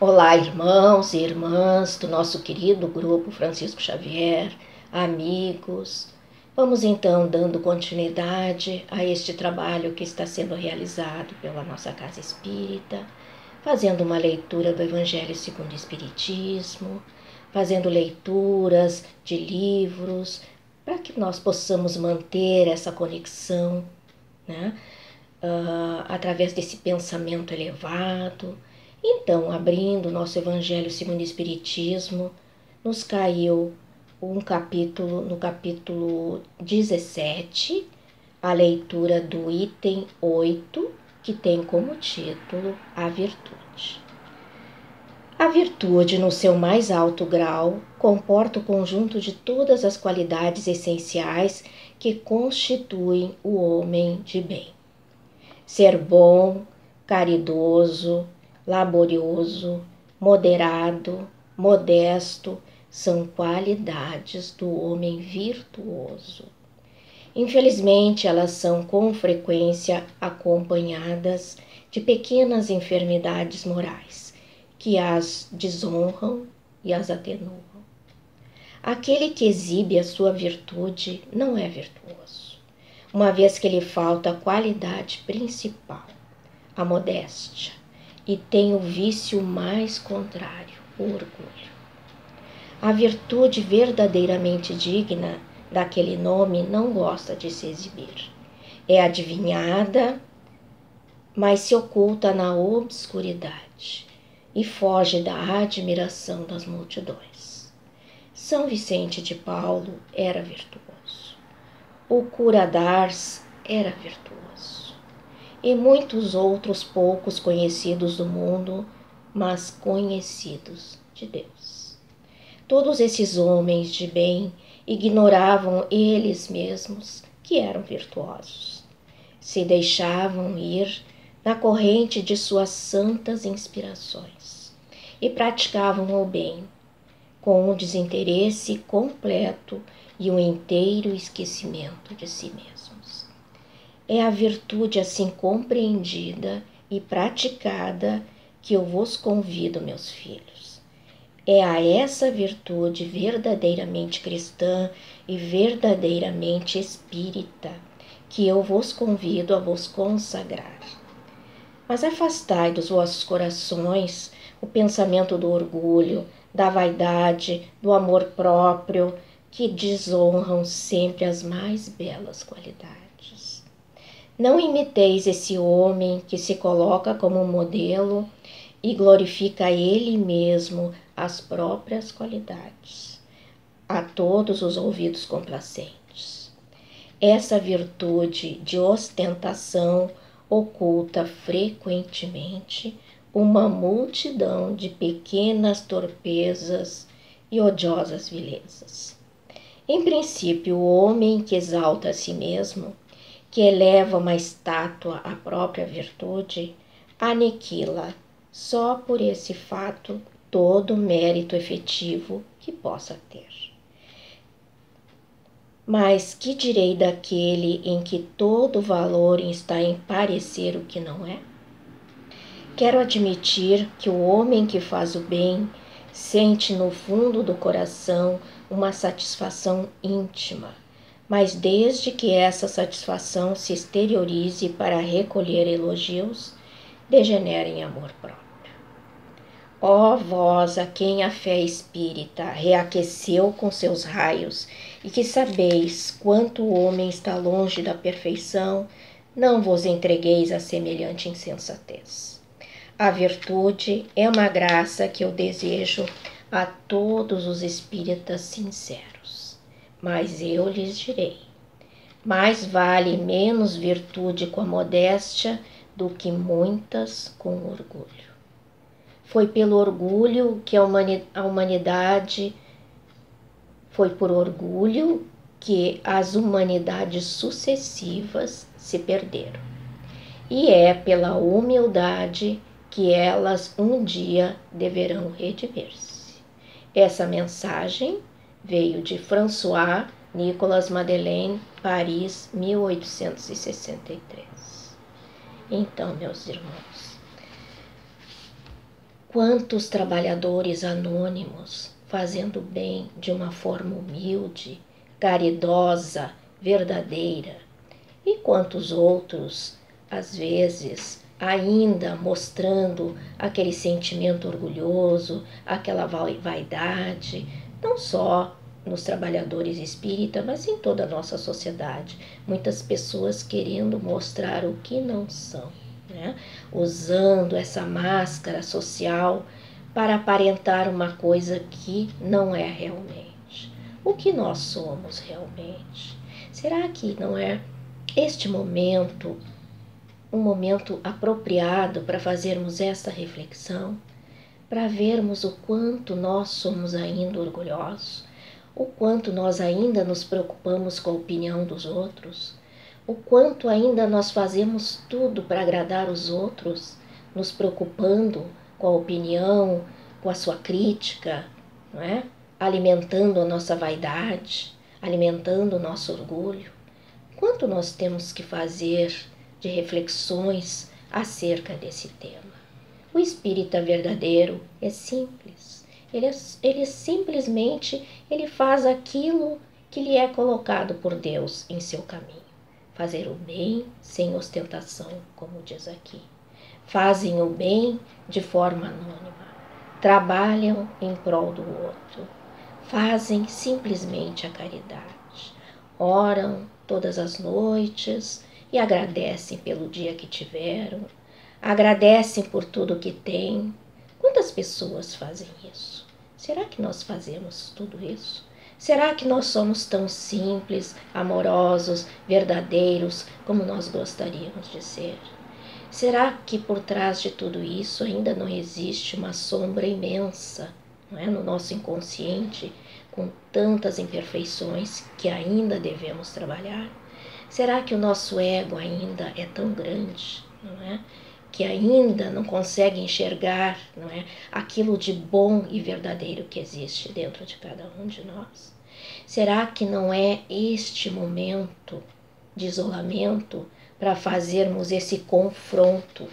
Olá, irmãos e irmãs do nosso querido grupo Francisco Xavier, amigos. Vamos então dando continuidade a este trabalho que está sendo realizado pela nossa Casa Espírita, fazendo uma leitura do Evangelho segundo o Espiritismo, fazendo leituras de livros, para que nós possamos manter essa conexão, né? Através desse pensamento elevado. Então, abrindo o nosso Evangelho segundo o Espiritismo, nos caiu no capítulo 17, a leitura do item 8, que tem como título A Virtude. A virtude, no seu mais alto grau, comporta o conjunto de todas as qualidades essenciais que constituem o homem de bem. Ser bom, caridoso, laborioso, moderado, modesto, são qualidades do homem virtuoso. Infelizmente, elas são com frequência acompanhadas de pequenas enfermidades morais, que as desonram e as atenuam. Aquele que exibe a sua virtude não é virtuoso, uma vez que lhe falta a qualidade principal, a modéstia, e tem o vício mais contrário, o orgulho. A virtude verdadeiramente digna daquele nome não gosta de se exibir. É adivinhada, mas se oculta na obscuridade e foge da admiração das multidões. São Vicente de Paulo era virtuoso. O cura d'Ars era virtuoso. E muitos outros poucos conhecidos do mundo, mas conhecidos de Deus. Todos esses homens de bem ignoravam eles mesmos que eram virtuosos. Se deixavam ir na corrente de suas santas inspirações e praticavam o bem, com um desinteresse completo e um inteiro esquecimento de si mesmos. É a virtude assim compreendida e praticada que eu vos convido, meus filhos. É a essa virtude verdadeiramente cristã e verdadeiramente espírita que eu vos convido a vos consagrar. Mas afastai dos vossos corações o pensamento do orgulho, da vaidade, do amor próprio, que desonram sempre as mais belas qualidades. Não imiteis esse homem que se coloca como modelo e glorifica ele mesmo as próprias qualidades, a todos os ouvidos complacentes. Essa virtude de ostentação oculta frequentemente uma multidão de pequenas torpezas e odiosas vilezas. Em princípio, o homem que exalta a si mesmo, que eleva uma estátua à própria virtude, aniquila só por esse fato todo o mérito efetivo que possa ter. Mas que direi daquele em que todo valor está em parecer o que não é? Quero admitir que o homem que faz o bem sente no fundo do coração uma satisfação íntima, mas desde que essa satisfação se exteriorize para recolher elogios, degenera em amor próprio. Ó vós a quem a fé espírita reaqueceu com seus raios e que sabeis quanto o homem está longe da perfeição, não vos entregueis a semelhante insensatez. A virtude é uma graça que eu desejo a todos os espíritas sinceros. Mas eu lhes direi, mais vale menos virtude com a modéstia do que muitas com orgulho. Foi pelo orgulho que a humanidade, foi por orgulho que as humanidades sucessivas se perderam. E é pela humildade que elas um dia deverão redimir-se. Essa mensagem veio de François Nicolas Madeleine, Paris, 1863. Então, meus irmãos, quantos trabalhadores anônimos fazendo bem de uma forma humilde, caridosa, verdadeira, e quantos outros, às vezes, ainda mostrando aquele sentimento orgulhoso, aquela vaidade, não só nos trabalhadores espíritas, mas em toda a nossa sociedade. Muitas pessoas querendo mostrar o que não são, né? Usando essa máscara social para aparentar uma coisa que não é realmente. O que nós somos realmente? Será que não é este momento um momento apropriado para fazermos esta reflexão, para vermos o quanto nós somos ainda orgulhosos, o quanto nós ainda nos preocupamos com a opinião dos outros, o quanto ainda nós fazemos tudo para agradar os outros, nos preocupando com a opinião, com a sua crítica, não é? Alimentando a nossa vaidade, alimentando o nosso orgulho. Quanto nós temos que fazer de reflexões acerca desse tema? O espírita verdadeiro é simples. Ele simplesmente faz aquilo que lhe é colocado por Deus em seu caminho. Fazer o bem sem ostentação, como diz aqui. Fazem o bem de forma anônima. Trabalham em prol do outro. Fazem simplesmente a caridade. Oram todas as noites e agradecem pelo dia que tiveram, agradecem por tudo que têm. Quantas pessoas fazem isso? Será que nós fazemos tudo isso? Será que nós somos tão simples, amorosos, verdadeiros como nós gostaríamos de ser? Será que por trás de tudo isso ainda não existe uma sombra imensa, não é, no nosso inconsciente, com tantas imperfeições que ainda devemos trabalhar? Será que o nosso ego ainda é tão grande, não é? Que ainda não consegue enxergar, não é, aquilo de bom e verdadeiro que existe dentro de cada um de nós? Será que não é este momento de isolamento para fazermos esse confronto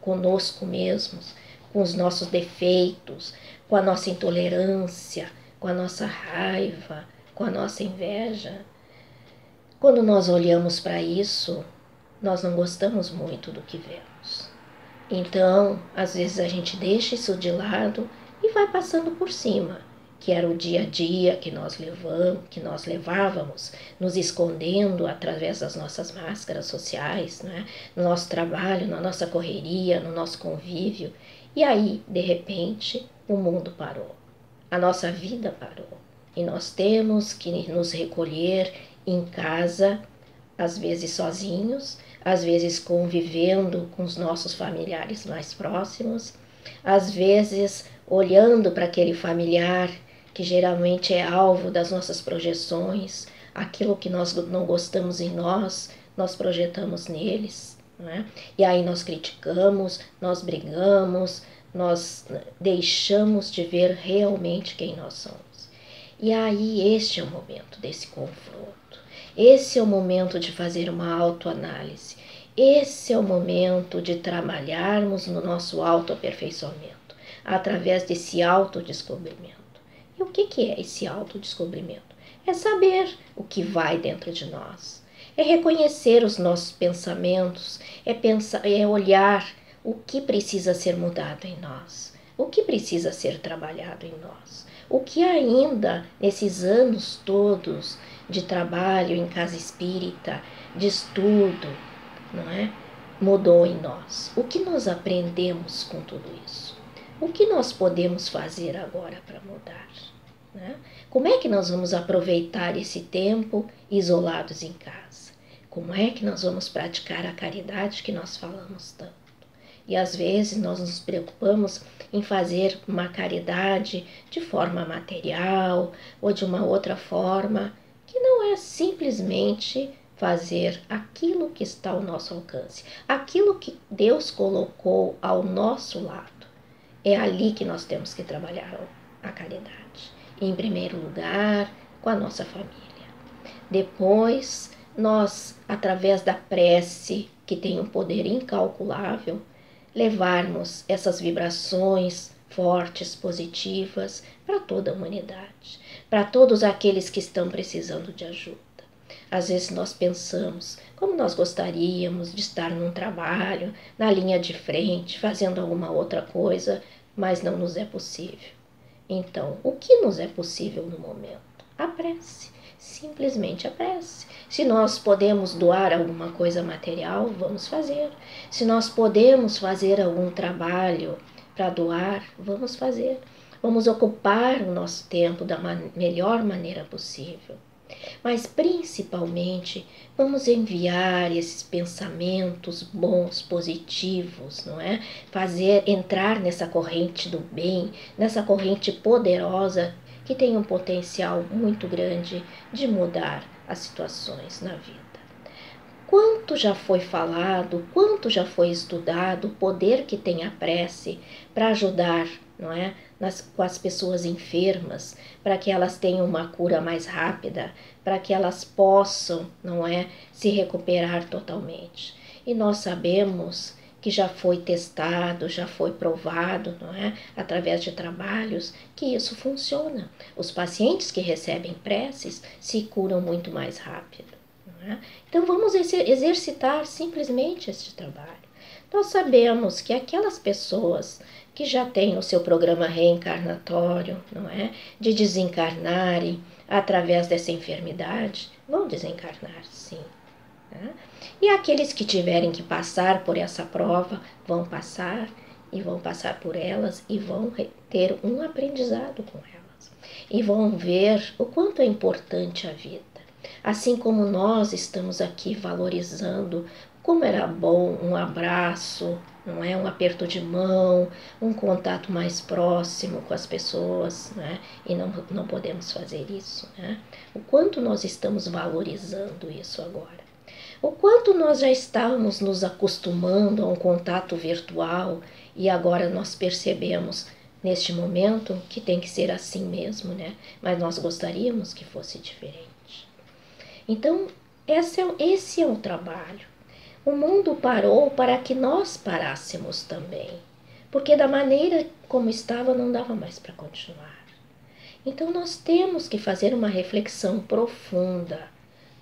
conosco mesmos, com os nossos defeitos, com a nossa intolerância, com a nossa raiva, com a nossa inveja? Quando nós olhamos para isso, nós não gostamos muito do que vemos. Então, às vezes a gente deixa isso de lado e vai passando por cima, que era o dia a dia que nós levávamos, nos escondendo através das nossas máscaras sociais, né? No nosso trabalho, na nossa correria, no nosso convívio. E aí, de repente, o mundo parou, a nossa vida parou. E nós temos que nos recolher em casa, às vezes sozinhos, às vezes convivendo com os nossos familiares mais próximos, às vezes olhando para aquele familiar que geralmente é alvo das nossas projeções, aquilo que nós não gostamos em nós, nós projetamos neles, né? E aí nós criticamos, nós brigamos, nós deixamos de ver realmente quem nós somos. E aí este é o momento desse confronto. Esse é o momento de fazer uma autoanálise. Esse é o momento de trabalharmos no nosso autoaperfeiçoamento, através desse autodescobrimento. E o que é esse autodescobrimento? É saber o que vai dentro de nós. É reconhecer os nossos pensamentos, é olhar o que precisa ser mudado em nós, o que precisa ser trabalhado em nós, o que ainda nesses anos todos de trabalho em casa espírita, de estudo, não é? Mudou em nós. O que nós aprendemos com tudo isso? O que nós podemos fazer agora para mudar, né? Como é que nós vamos aproveitar esse tempo isolados em casa? Como é que nós vamos praticar a caridade que nós falamos tanto? E às vezes nós nos preocupamos em fazer uma caridade de forma material ou de uma outra forma, que não é simplesmente fazer aquilo que está ao nosso alcance, aquilo que Deus colocou ao nosso lado. É ali que nós temos que trabalhar a caridade. Em primeiro lugar, com a nossa família. Depois, nós, através da prece, que tem um poder incalculável, levarmos essas vibrações fortes, positivas, para toda a humanidade, para todos aqueles que estão precisando de ajuda. Às vezes nós pensamos como nós gostaríamos de estar num trabalho, na linha de frente, fazendo alguma outra coisa, mas não nos é possível. Então, o que nos é possível no momento? A prece, simplesmente a prece. Se nós podemos doar alguma coisa material, vamos fazer. Se nós podemos fazer algum trabalho para doar, vamos fazer. Vamos ocupar o nosso tempo da melhor maneira possível. Mas principalmente vamos enviar esses pensamentos bons, positivos, não é? Fazer entrar nessa corrente do bem, nessa corrente poderosa que tem um potencial muito grande de mudar as situações na vida. Quanto já foi falado, quanto já foi estudado o poder que tem a prece para ajudar, não é? Com as pessoas enfermas, para que elas tenham uma cura mais rápida, para que elas possam, não é, se recuperar totalmente. E nós sabemos que já foi testado, já foi provado, não é, através de trabalhos, que isso funciona. Os pacientes que recebem preces se curam muito mais rápido. Não é? Então vamos exercitar simplesmente este trabalho. Nós sabemos que aquelas pessoas que já têm o seu programa reencarnatório, não é, de desencarnarem através dessa enfermidade, vão desencarnar, sim. Né? E aqueles que tiverem que passar por essa prova, vão passar e vão passar por elas e vão ter um aprendizado com elas. E vão ver o quanto é importante a vida. Assim como nós estamos aqui valorizando como era bom um abraço, não é, um aperto de mão, um contato mais próximo com as pessoas, né? E não podemos fazer isso, né? O quanto nós estamos valorizando isso agora. O quanto nós já estávamos nos acostumando a um contato virtual e agora nós percebemos neste momento que tem que ser assim mesmo, né? Mas nós gostaríamos que fosse diferente. Então, esse é o trabalho. O mundo parou para que nós parássemos também, porque da maneira como estava não dava mais para continuar. Então nós temos que fazer uma reflexão profunda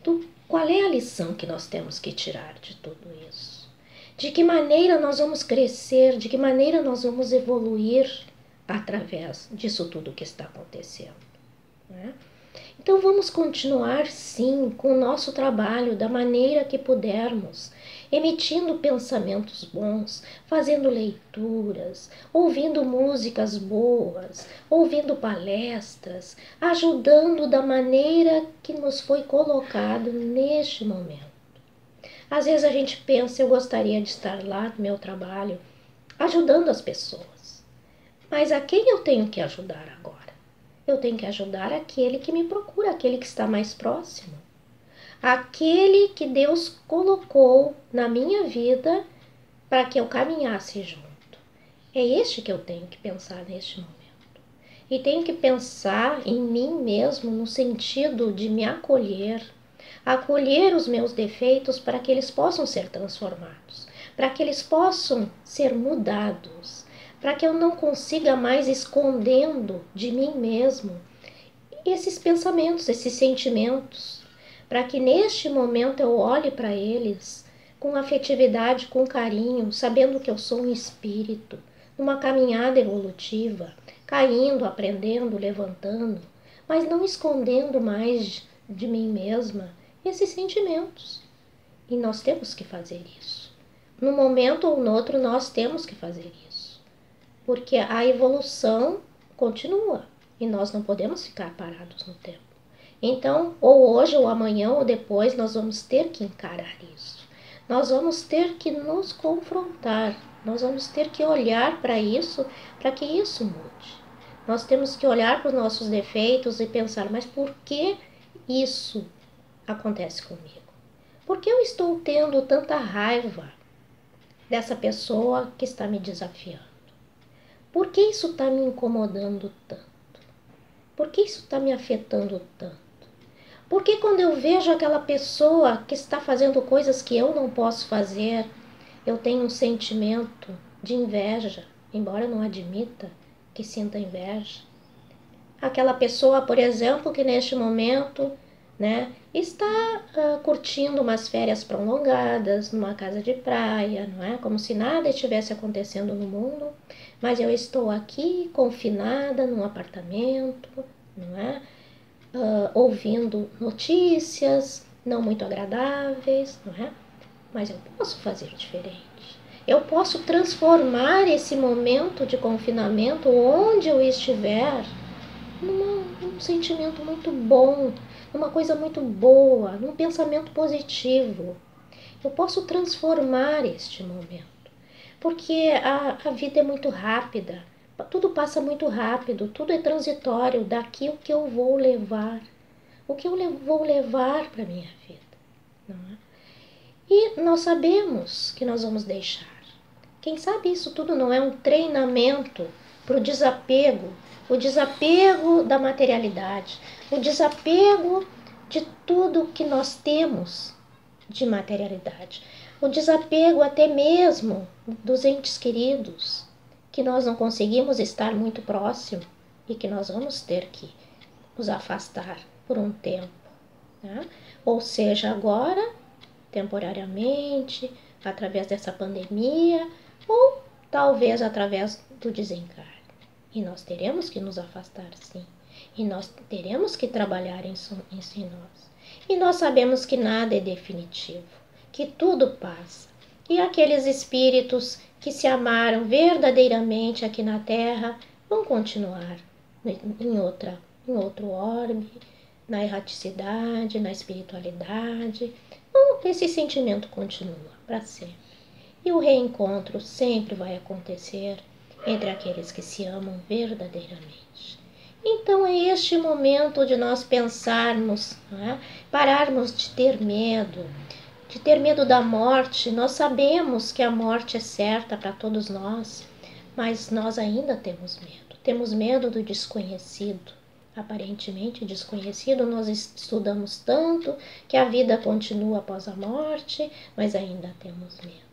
do qual é a lição que nós temos que tirar de tudo isso. De que maneira nós vamos crescer, de que maneira nós vamos evoluir através disso tudo que está acontecendo, né? Então vamos continuar sim com o nosso trabalho da maneira que pudermos, emitindo pensamentos bons, fazendo leituras, ouvindo músicas boas, ouvindo palestras, ajudando da maneira que nos foi colocado neste momento. Às vezes a gente pensa, eu gostaria de estar lá no meu trabalho, ajudando as pessoas. Mas a quem eu tenho que ajudar agora? Eu tenho que ajudar aquele que me procura, aquele que está mais próximo. Aquele que Deus colocou na minha vida para que eu caminhasse junto. É este que eu tenho que pensar neste momento. E tenho que pensar em mim mesmo no sentido de me acolher os meus defeitos para que eles possam ser transformados, para que eles possam ser mudados, para que eu não consiga mais escondendo de mim mesmo esses pensamentos, esses sentimentos, para que neste momento eu olhe para eles com afetividade, com carinho, sabendo que eu sou um espírito, numa caminhada evolutiva, caindo, aprendendo, levantando, mas não escondendo mais de mim mesma esses sentimentos. E nós temos que fazer isso. Num momento ou no outro nós temos que fazer isso. Porque a evolução continua e nós não podemos ficar parados no tempo. Então, ou hoje, ou amanhã, ou depois, nós vamos ter que encarar isso. Nós vamos ter que nos confrontar. Nós vamos ter que olhar para isso, para que isso mude. Nós temos que olhar para os nossos defeitos e pensar, mas por que isso acontece comigo? Por que eu estou tendo tanta raiva dessa pessoa que está me desafiando? Por que isso está me incomodando tanto? Por que isso está me afetando tanto? Porque quando eu vejo aquela pessoa que está fazendo coisas que eu não posso fazer, eu tenho um sentimento de inveja, embora eu não admita que sinta inveja. Aquela pessoa, por exemplo, que neste momento, né, está curtindo umas férias prolongadas numa casa de praia, não é? Como se nada estivesse acontecendo no mundo, mas eu estou aqui confinada num apartamento, não é? Ouvindo notícias não muito agradáveis, não é? Mas eu posso fazer diferente. Eu posso transformar esse momento de confinamento, onde eu estiver, num sentimento muito bom, numa coisa muito boa, num pensamento positivo. Eu posso transformar este momento, porque a vida é muito rápida, tudo passa muito rápido, tudo é transitório. Daqui o que eu vou levar, o que eu vou levar para a minha vida, não é? E nós sabemos que nós vamos deixar. Quem sabe isso tudo não é um treinamento para o desapego da materialidade, o desapego de tudo que nós temos de materialidade, o desapego até mesmo dos entes queridos, que nós não conseguimos estar muito próximo e que nós vamos ter que nos afastar por um tempo, né? Ou seja, agora, temporariamente, através dessa pandemia, ou talvez através do desencarne. E nós teremos que nos afastar, sim. E nós teremos que trabalhar em nós. E nós sabemos que nada é definitivo, que tudo passa. E aqueles espíritos que se amaram verdadeiramente aqui na Terra vão continuar em outro orbe, na erraticidade, na espiritualidade. Então, esse sentimento continua para sempre. E o reencontro sempre vai acontecer entre aqueles que se amam verdadeiramente. Então é este momento de nós pensarmos, né? Pararmos de ter medo da morte. Nós sabemos que a morte é certa para todos nós, mas nós ainda temos medo. Temos medo do desconhecido. Aparentemente desconhecido, nós estudamos tanto que a vida continua após a morte, mas ainda temos medo.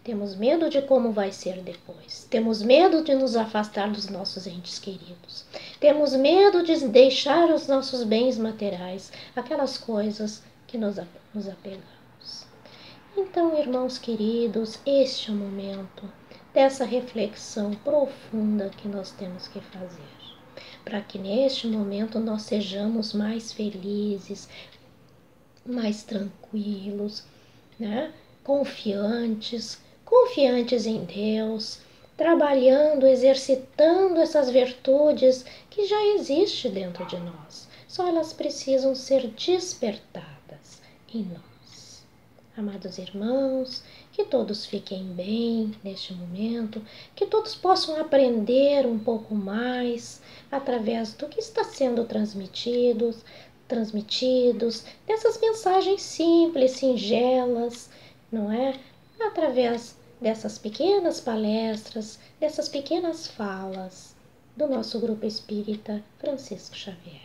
Temos medo de como vai ser depois. Temos medo de nos afastar dos nossos entes queridos. Temos medo de deixar os nossos bens materiais, aquelas coisas que nos apegamos. Então, irmãos queridos, este é o momento dessa reflexão profunda que nós temos que fazer, para que neste momento nós sejamos mais felizes, mais tranquilos, né? Confiantes em Deus, trabalhando, exercitando essas virtudes que já existem dentro de nós. Só elas precisam ser despertadas em nós. Amados irmãos, que todos fiquem bem neste momento, que todos possam aprender um pouco mais através do que está sendo transmitidos, dessas mensagens simples, singelas, não é? Através dessas pequenas palestras, dessas pequenas falas do nosso grupo espírita Francisco Xavier.